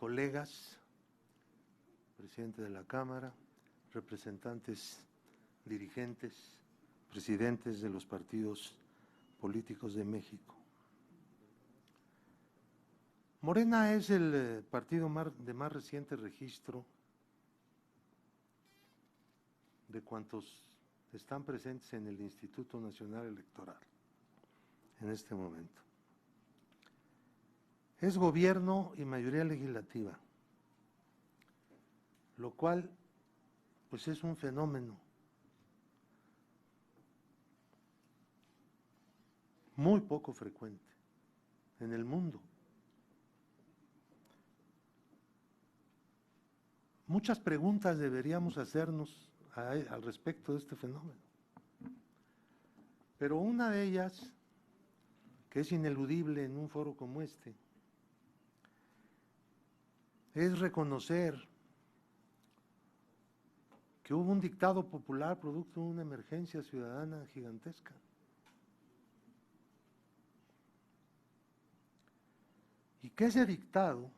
colegas, presidente de la Cámara, representantes, dirigentes, presidentes de los partidos políticos de México. Morena es el partido de más reciente registro de cuantos están presentes en el Instituto Nacional Electoral en este momento. Es gobierno y mayoría legislativa, lo cual pues es un fenómeno muy poco frecuente en el mundo. Muchas preguntas deberíamos hacernos al respecto de este fenómeno, pero una de ellas, que es ineludible en un foro como este, es reconocer que hubo un dictado popular producto de una emergencia ciudadana gigantesca. Y que ese dictado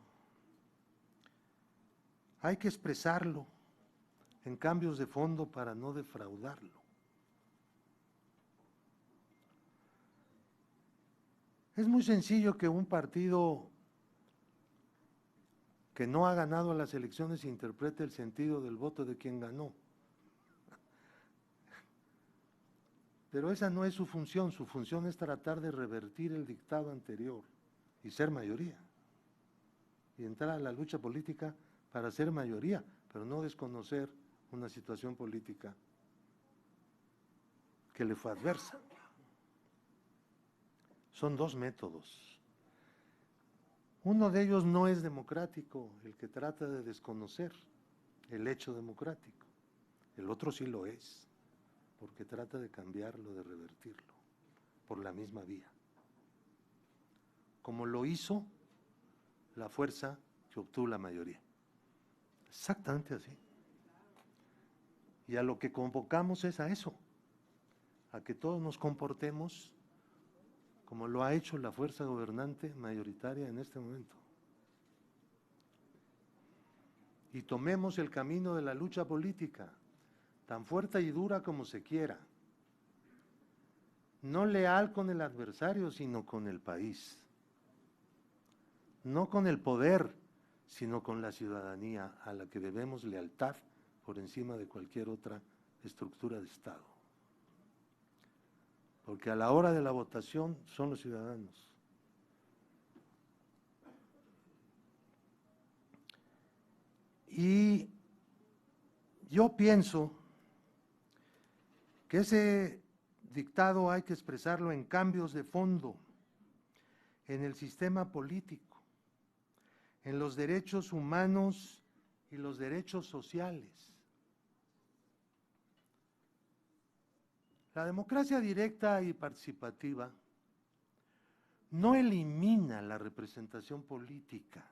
hay que expresarlo en cambios de fondo para no defraudarlo. Es muy sencillo que un partido que no ha ganado las elecciones interprete el sentido del voto de quien ganó. Pero esa no es su función es tratar de revertir el dictado anterior y ser mayoría. Y entrar a la lucha política para ser mayoría, pero no desconocer una situación política que le fue adversa. Son dos métodos. Uno de ellos no es democrático, el que trata de desconocer el hecho democrático. El otro sí lo es, porque trata de cambiarlo, de revertirlo, por la misma vía. Como lo hizo la fuerza que obtuvo la mayoría. Exactamente así. Y a lo que convocamos es a eso, a que todos nos comportemos como lo ha hecho la fuerza gobernante mayoritaria en este momento. Y tomemos el camino de la lucha política, tan fuerte y dura como se quiera, no leal con el adversario, sino con el país, no con el poder, sino con la ciudadanía, a la que debemos lealtad por encima de cualquier otra estructura de Estado. Porque a la hora de la votación son los ciudadanos. Y yo pienso que ese dictado hay que expresarlo en cambios de fondo, en el sistema político, en los derechos humanos y los derechos sociales. La democracia directa y participativa no elimina la representación política,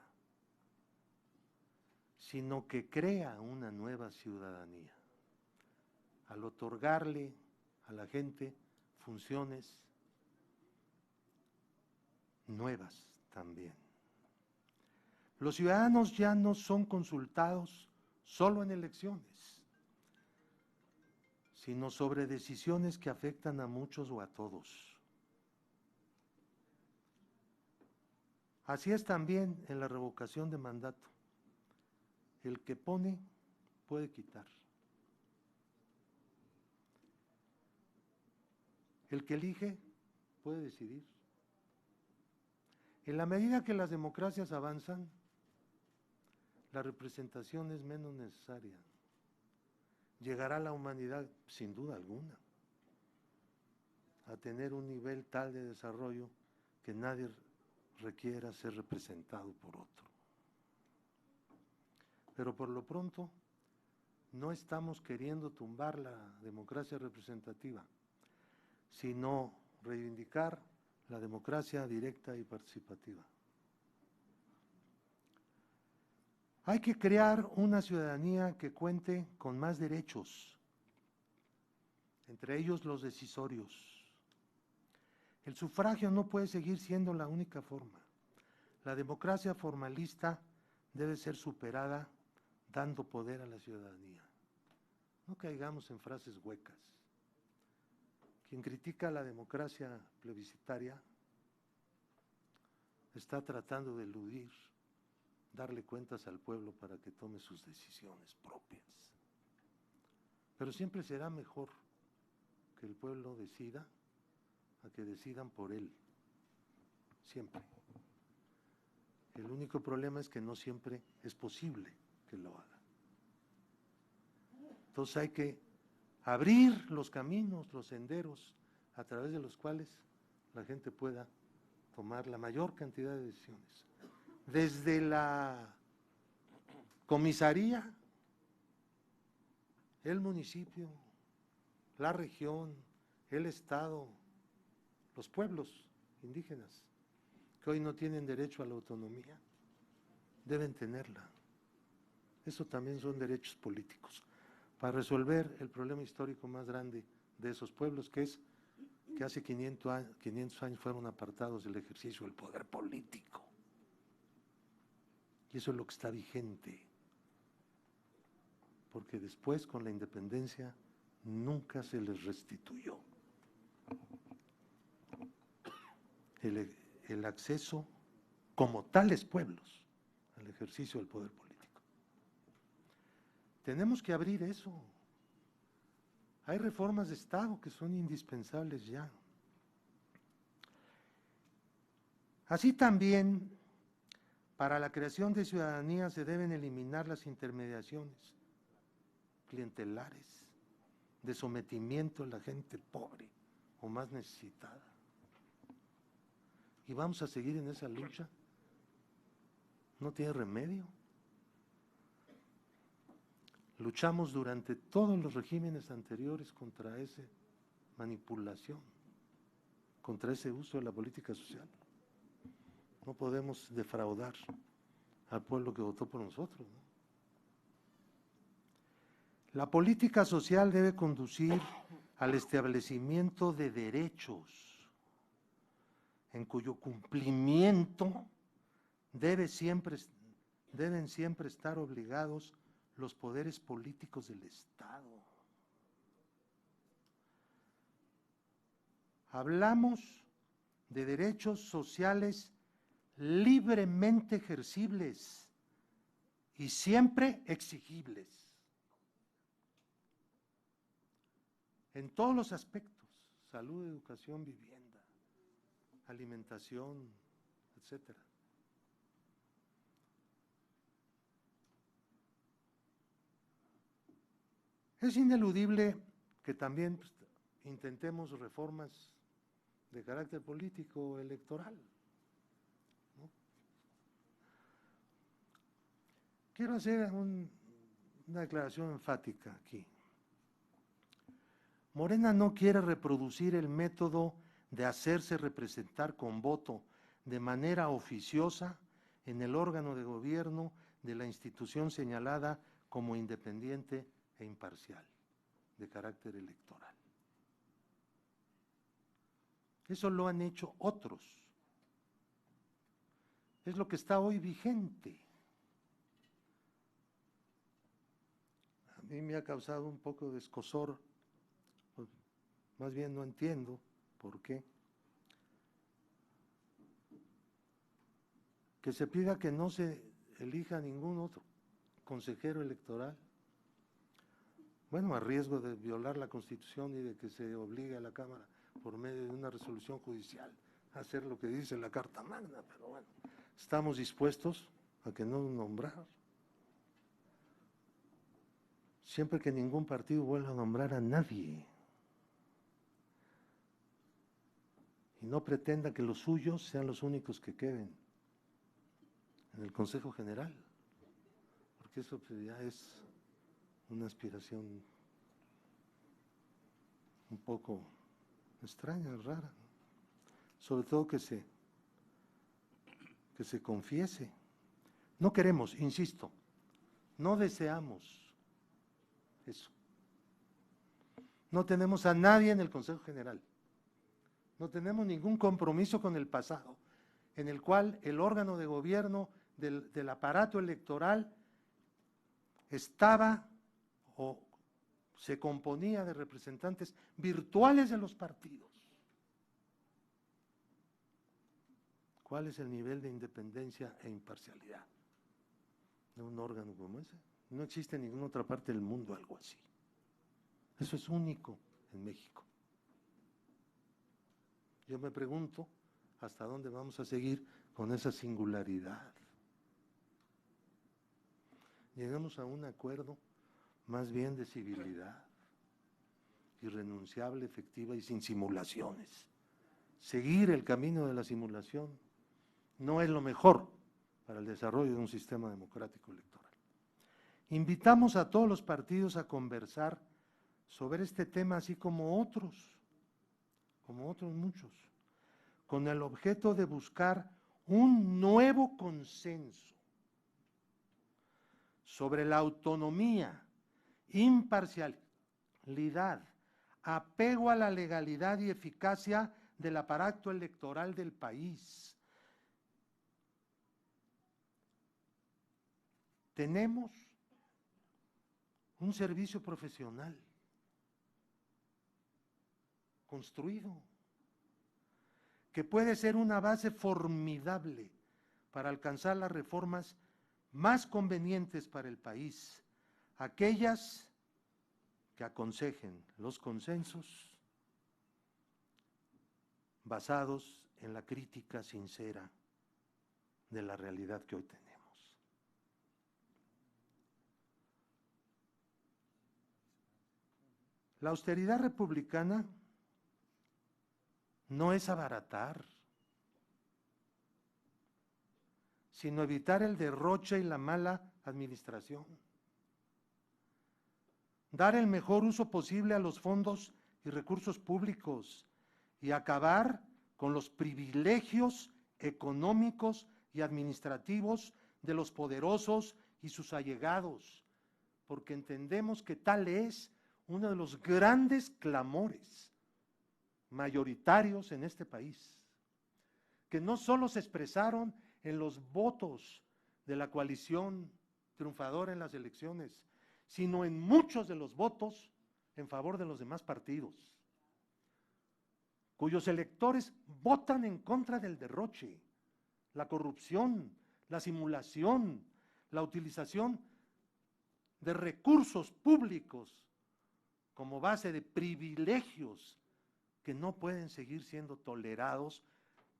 sino que crea una nueva ciudadanía, al otorgarle a la gente funciones nuevas también. Los ciudadanos ya no son consultados solo en elecciones, sino sobre decisiones que afectan a muchos o a todos. Así es también en la revocación de mandato. El que pone puede quitar. El que elige puede decidir. En la medida que las democracias avanzan, la representación es menos necesaria. Llegará la humanidad, sin duda alguna, a tener un nivel tal de desarrollo que nadie requiera ser representado por otro. Pero por lo pronto, no estamos queriendo tumbar la democracia representativa, sino reivindicar la democracia directa y participativa. Hay que crear una ciudadanía que cuente con más derechos, entre ellos los decisorios. El sufragio no puede seguir siendo la única forma. La democracia formalista debe ser superada dando poder a la ciudadanía. No caigamos en frases huecas. Quien critica la democracia plebiscitaria está tratando de eludir darle cuentas al pueblo para que tome sus decisiones propias. Pero siempre será mejor que el pueblo decida a que decidan por él. Siempre. El único problema es que no siempre es posible que lo haga. Entonces hay que abrir los caminos, los senderos a través de los cuales la gente pueda tomar la mayor cantidad de decisiones. Desde la comisaría, el municipio, la región, el estado, los pueblos indígenas, que hoy no tienen derecho a la autonomía, deben tenerla. Eso también son derechos políticos, para resolver el problema histórico más grande de esos pueblos, que es que hace 500 años fueron apartados del ejercicio del poder político. Y eso es lo que está vigente, porque después, con la independencia, nunca se les restituyó el acceso, como tales pueblos, al ejercicio del poder político. Tenemos que abrir eso. Hay reformas de Estado que son indispensables ya. Así también, para la creación de ciudadanía se deben eliminar las intermediaciones clientelares, de sometimiento a la gente pobre o más necesitada. Y vamos a seguir en esa lucha. No tiene remedio. Luchamos durante todos los regímenes anteriores contra esa manipulación, contra ese uso de la política social. No podemos defraudar al pueblo que votó por nosotros, ¿no? La política social debe conducir al establecimiento de derechos, en cuyo cumplimiento deben siempre estar obligados los poderes políticos del Estado. Hablamos de derechos sociales libremente ejercibles y siempre exigibles, en todos los aspectos: salud, educación, vivienda, alimentación, etcétera. Es ineludible que también intentemos reformas de carácter político electoral, ¿no? Quiero hacer una declaración enfática aquí. Morena no quiere reproducir el método de hacerse representar con voto de manera oficiosa en el órgano de gobierno de la institución señalada como independiente e imparcial, de carácter electoral. Eso lo han hecho otros. Es lo que está hoy vigente. A mí me ha causado un poco de escozor, pues, más bien no entiendo por qué. Que se pida que no se elija ningún otro consejero electoral. Bueno, a riesgo de violar la Constitución y de que se obligue a la Cámara por medio de una resolución judicial a hacer lo que dice la Carta Magna, pero bueno, estamos dispuestos a que no nombrar. Siempre que ningún partido vuelva a nombrar a nadie y no pretenda que los suyos sean los únicos que queden en el Consejo General, porque eso ya es una aspiración un poco extraña, rara, sobre todo que se confiese. No queremos, insisto, no deseamos eso. No tenemos a nadie en el Consejo General, no tenemos ningún compromiso con el pasado, en el cual el órgano de gobierno del aparato electoral estaba o se componía de representantes virtuales de los partidos. ¿Cuál es el nivel de independencia e imparcialidad de un órgano como ese? No existe en ninguna otra parte del mundo algo así. Eso es único en México. Yo me pregunto hasta dónde vamos a seguir con esa singularidad. Llegamos a un acuerdo más bien de civilidad, irrenunciable, efectiva y sin simulaciones. Seguir el camino de la simulación no es lo mejor para el desarrollo de un sistema democrático electoral. Invitamos a todos los partidos a conversar sobre este tema, así como otros muchos, con el objeto de buscar un nuevo consenso sobre la autonomía, imparcialidad, apego a la legalidad y eficacia del aparato electoral del país. Tenemos un servicio profesional construido que puede ser una base formidable para alcanzar las reformas más convenientes para el país, aquellas que aconsejen los consensos basados en la crítica sincera de la realidad que hoy tenemos. La austeridad republicana no es abaratar, sino evitar el derroche y la mala administración. Dar el mejor uso posible a los fondos y recursos públicos y acabar con los privilegios económicos y administrativos de los poderosos y sus allegados, porque entendemos que tal es uno de los grandes clamores mayoritarios en este país, que no solo se expresaron en los votos de la coalición triunfadora en las elecciones, sino en muchos de los votos en favor de los demás partidos, cuyos electores votan en contra del derroche, la corrupción, la simulación, la utilización de recursos públicos como base de privilegios que no pueden seguir siendo tolerados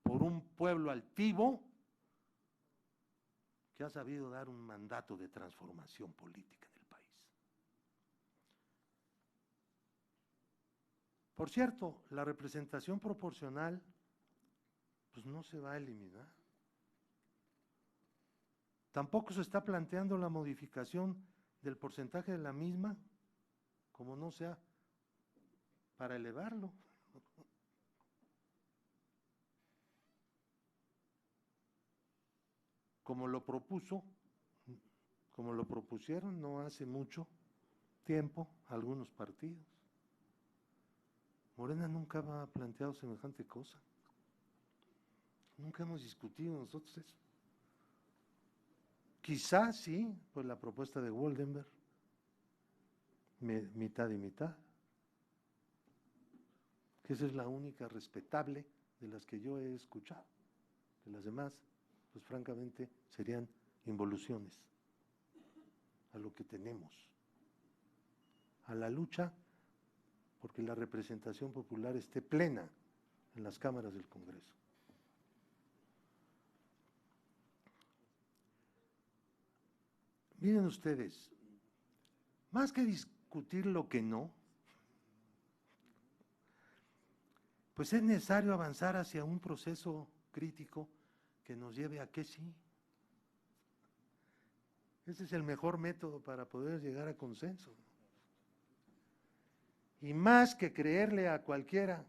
por un pueblo altivo que ha sabido dar un mandato de transformación política del país. Por cierto, la representación proporcional pues no se va a eliminar. Tampoco se está planteando la modificación del porcentaje de la misma, como no sea para elevarlo. Como lo propusieron no hace mucho tiempo algunos partidos. Morena nunca ha planteado semejante cosa. Nunca hemos discutido nosotros eso. Quizás sí, pues la propuesta de Woldenberg, mitad y mitad, que esa es la única respetable de las que yo he escuchado. De las demás, pues francamente serían involuciones a lo que tenemos, a la lucha porque la representación popular esté plena en las cámaras del Congreso. Miren ustedes, más que discutir lo que no, pues es necesario avanzar hacia un proceso crítico que nos lleve a que sí. Ese es el mejor método para poder llegar a consenso. Y más que creerle a cualquiera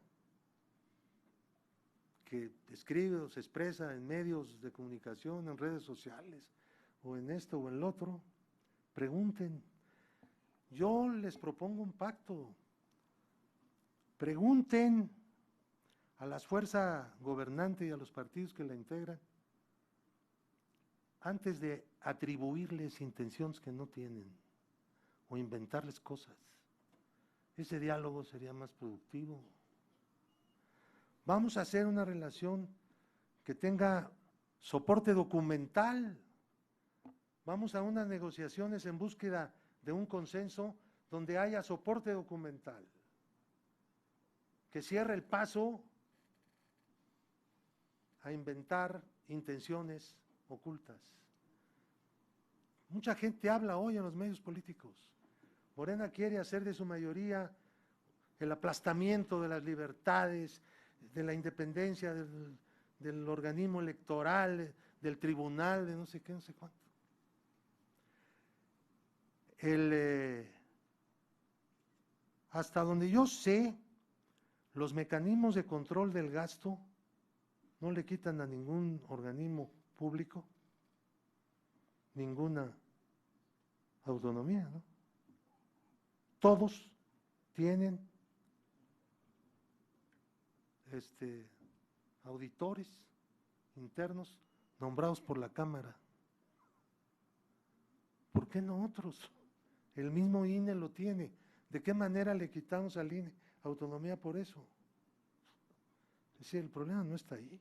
que escribe o se expresa en medios de comunicación, en redes sociales, o en esto o en lo otro, pregunten. Yo les propongo un pacto. Pregunten a las fuerzas gobernantes y a los partidos que la integran antes de atribuirles intenciones que no tienen o inventarles cosas. Ese diálogo sería más productivo. Vamos a hacer una relación que tenga soporte documental. Vamos a unas negociaciones en búsqueda de un consenso donde haya soporte documental, que cierre el paso a inventar intenciones ocultas. Mucha gente habla hoy en los medios políticos. Morena quiere hacer de su mayoría el aplastamiento de las libertades, de la independencia del organismo electoral, del tribunal, de no sé qué, no sé cuánto. Hasta donde yo sé, los mecanismos de control del gasto no le quitan a ningún organismo público ninguna autonomía, ¿no? Todos tienen auditores internos nombrados por la Cámara. ¿Por qué no otros? El mismo INE lo tiene. ¿De qué manera le quitamos al INE autonomía por eso? Es decir, el problema no está ahí.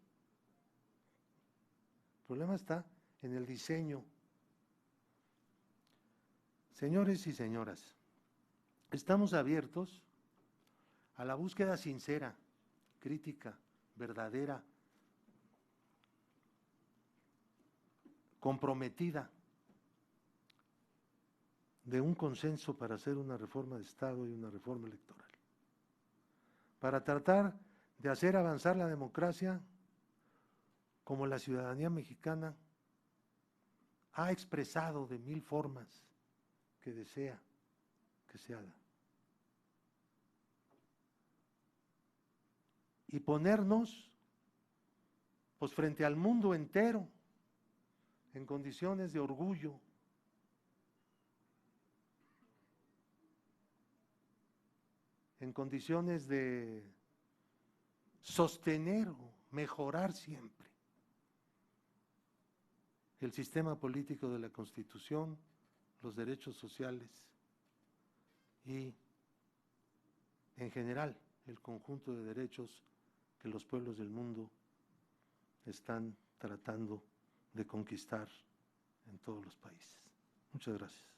El problema está en el diseño. Señores y señoras, estamos abiertos a la búsqueda sincera, crítica, verdadera, comprometida de un consenso para hacer una reforma de Estado y una reforma electoral, para tratar de hacer avanzar la democracia como la ciudadanía mexicana ha expresado de 1000 formas que desea que se haga. Y ponernos pues frente al mundo entero en condiciones de orgullo, en condiciones de sostener o mejorar siempre el sistema político de la Constitución, los derechos sociales y, en general, el conjunto de derechos que los pueblos del mundo están tratando de conquistar en todos los países. Muchas gracias.